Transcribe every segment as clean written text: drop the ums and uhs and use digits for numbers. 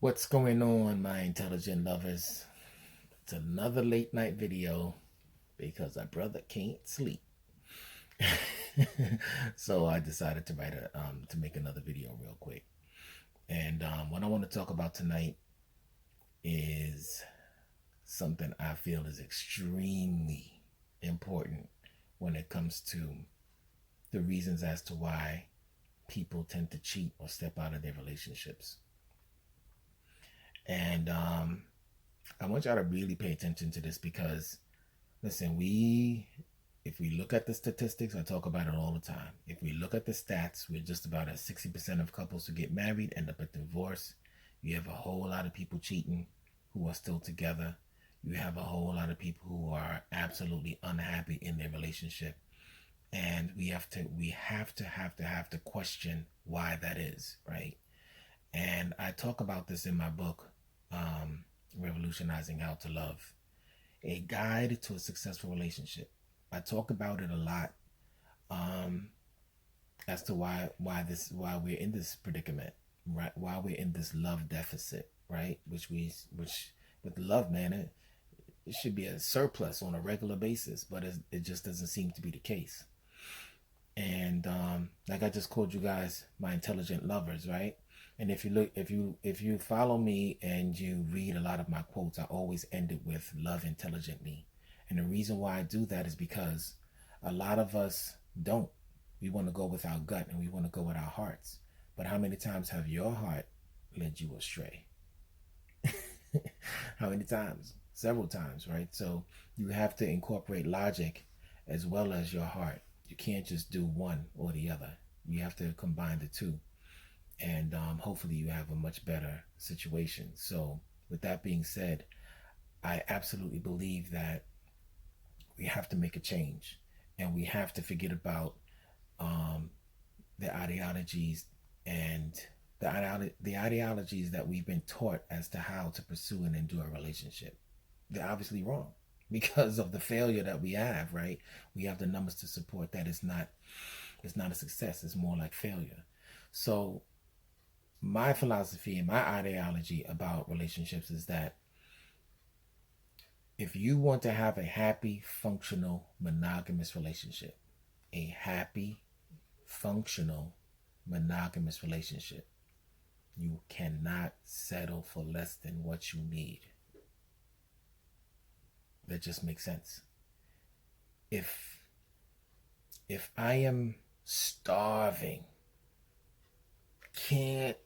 What's going on, my intelligent lovers? It's another late night video because our brother can't sleep. So I decided to make another video real quick. And what I want to talk about tonight is something I feel is extremely important when it comes to the reasons as to why people tend to cheat or step out of their relationships. And I want y'all to really pay attention to this because, listen, if we look at the statistics, I talk about it all the time. If we look at the stats, we're just about at 60% of couples who get married end up at divorce. You have a whole lot of people cheating who are still together. You have a whole lot of people who are absolutely unhappy in their relationship. And we have to question why that is, right? And I talk about this in my book, Revolutionizing How to Love, a guide to a successful relationship. I talk about it a lot, as to why we're in this predicament, right? Why we're in this love deficit, right? Which with love, man, it should be a surplus on a regular basis, but it just doesn't seem to be the case. And like I just called you guys my intelligent lovers, right? And if you follow me and you read a lot of my quotes, I always end it with love intelligently. And the reason why I do that is because a lot of us don't. We want to go with our gut and we want to go with our hearts. But how many times have your heart led you astray? How many times? Several times, right? So you have to incorporate logic as well as your heart. You can't just do one or the other. You have to combine the two. And hopefully you have a much better situation. So with that being said, I absolutely believe that we have to make a change, and we have to forget about the ideologies and the ideologies that we've been taught as to how to pursue and endure a relationship. They're obviously wrong because of the failure that we have, right? We have the numbers to support that it's not a success, it's more like failure. So my philosophy and my ideology about relationships is that if you want to have a happy, functional, monogamous relationship, a happy, functional, monogamous relationship, you cannot settle for less than what you need. That just makes sense. If I am starving, can't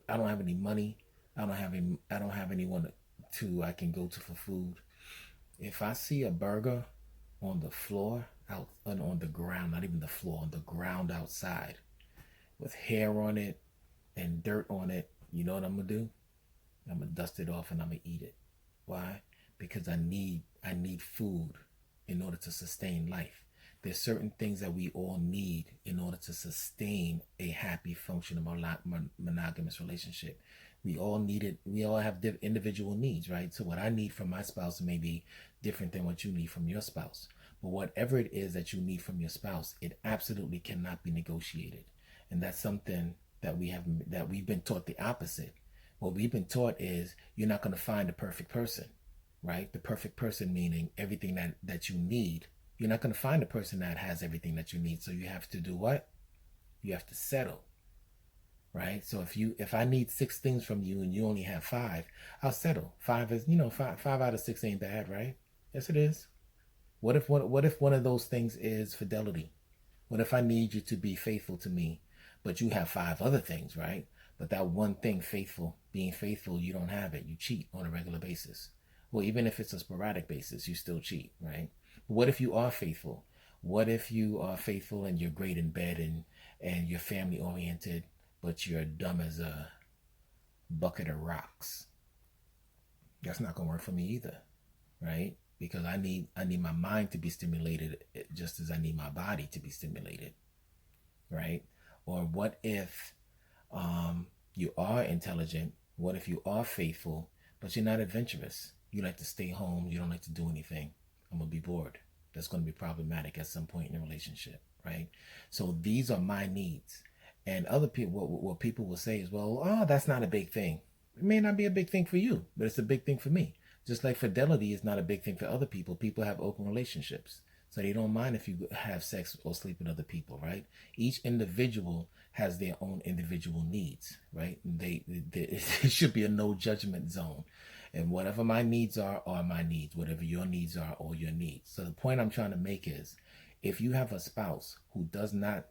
I don't have any money, I don't have anyone to I can go to for food. If I see a burger on the floor out on the ground, not even the floor, on the ground outside with hair on it and dirt on it, you know what I'm gonna do? I'm gonna dust it off and I'm gonna eat it. Why? Because I need food in order to sustain life. There's certain things that we all need in order to sustain a happy, functional, monogamous relationship. We all need it. We all have individual needs, right? So what I need from my spouse may be different than what you need from your spouse. But whatever it is that you need from your spouse, it absolutely cannot be negotiated. And that's something that we've been taught the opposite. What we've been taught is you're not going to find the perfect person, right? The perfect person meaning everything that you need. You're not going to find a person that has everything that you need. So you have to do what? You have to settle, right? So if I need six things from you and you only have five, I'll settle. Five is, five out of six ain't bad, right? Yes, it is. What if one of those things is fidelity? What if I need you to be faithful to me, but you have five other things, right? But that one thing, being faithful, you don't have it. You cheat on a regular basis. Well, even if it's a sporadic basis, you still cheat, right? What if you are faithful? What if you are faithful and you're great in bed and you're family oriented, but you're dumb as a bucket of rocks? That's not gonna work for me either, right? Because I need my mind to be stimulated just as I need my body to be stimulated, right? Or what if you are intelligent? What if you are faithful, but you're not adventurous? You like to stay home. You don't like to do anything. I'm gonna be bored. That's going to be problematic at some point in a relationship, right? So these are my needs. And other people, what people will say is, well, oh, that's not a big thing. It may not be a big thing for you, but it's a big thing for me. Just like fidelity is not a big thing for other people. People have open relationships. So they don't mind if you have sex or sleep with other people, right? Each individual has their own individual needs, right? It should be a no judgment zone. And whatever my needs are my needs. Whatever your needs are your needs. So the point I'm trying to make is, if you have a spouse who does not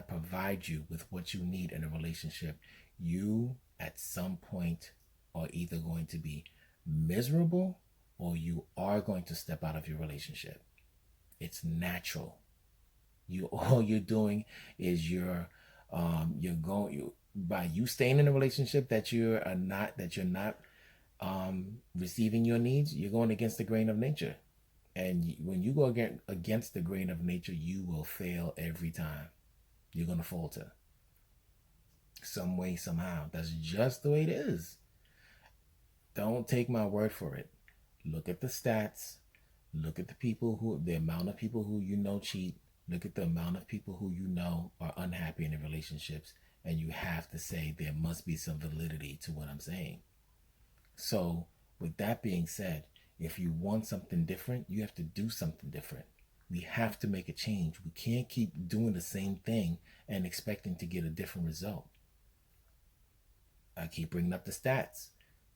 provide you with what you need in a relationship, you at some point are either going to be miserable or you are going to step out of your relationship. It's natural. All you're doing is by you staying in a relationship that you're not receiving your needs, you're going against the grain of nature. And when you go against the grain of nature, you will fail every time. You're going to falter some way, somehow. That's just the way it is. Don't take my word for it. Look at the stats. Look at the amount of people who you know cheat. Look at the amount of people who you know are unhappy in their relationships. And you have to say there must be some validity to what I'm saying. So with that being said, if you want something different, you have to do something different. We have to make a change. We can't keep doing the same thing and expecting to get a different result. I keep bringing up the stats.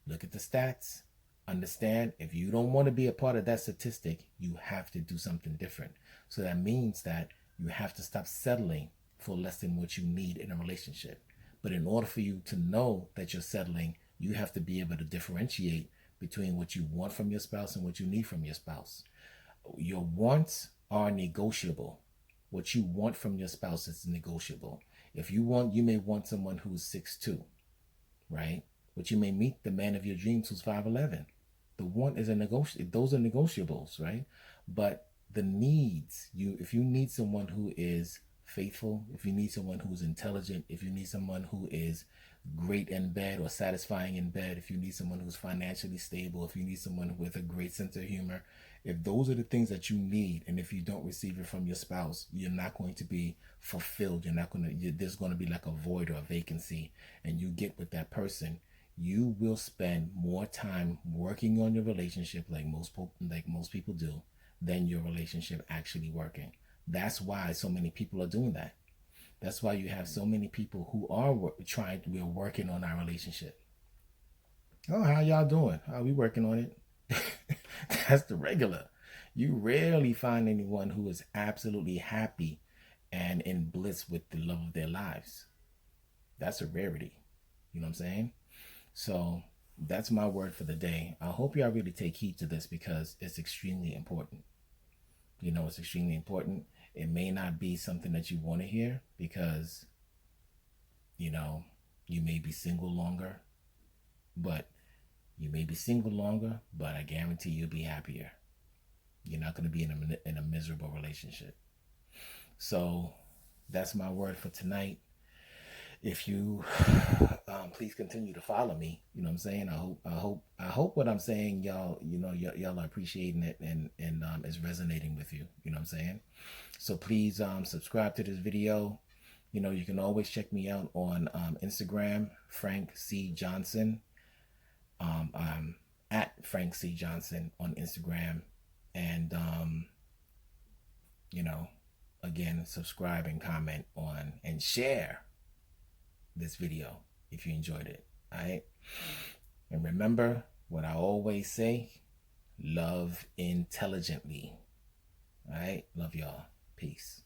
Look at the stats. Understand, if you don't want to be a part of that statistic, you have to do something different. So that means that you have to stop settling for less than what you need in a relationship. But in order for you to know that you're settling, you have to be able to differentiate between what you want from your spouse and what you need from your spouse. Your wants are negotiable. What you want from your spouse is negotiable. If you may want someone who's 6'2", right? But you may meet the man of your dreams who's 5'11". The want is those are negotiables, right? But the needs, if you need someone who is faithful, if you need someone who's intelligent, if you need someone who is great in bed or satisfying in bed, if you need someone who's financially stable, if you need someone with a great sense of humor, if those are the things that you need, and if you don't receive it from your spouse, you're not going to be fulfilled. There's going to be like a void or a vacancy, and you get with that person, you will spend more time working on your relationship, like most people do, than your relationship actually working. That's why so many people are doing that. That's why you have so many people who are we're working on our relationship. Oh, how y'all doing? How we working on it? That's the regular. You rarely find anyone who is absolutely happy and in bliss with the love of their lives. That's a rarity. You know what I'm saying? So that's my word for the day. I hope y'all really take heed to this because it's extremely important. It's extremely important. It may not be something that you want to hear because, you may be single longer, but I guarantee you'll be happier. You're not going to be in a miserable relationship. So that's my word for tonight. If you please continue to follow me, you know what I'm saying? I hope what I'm saying, y'all are appreciating it and is resonating with you. You know what I'm saying? So please subscribe to this video. You can always check me out on Instagram, Frank C. Johnson. I'm at Frank C. Johnson on Instagram. And again, subscribe and comment on and share this video if you enjoyed it. All right. And remember what I always say, love intelligently. All right. Love y'all. Peace.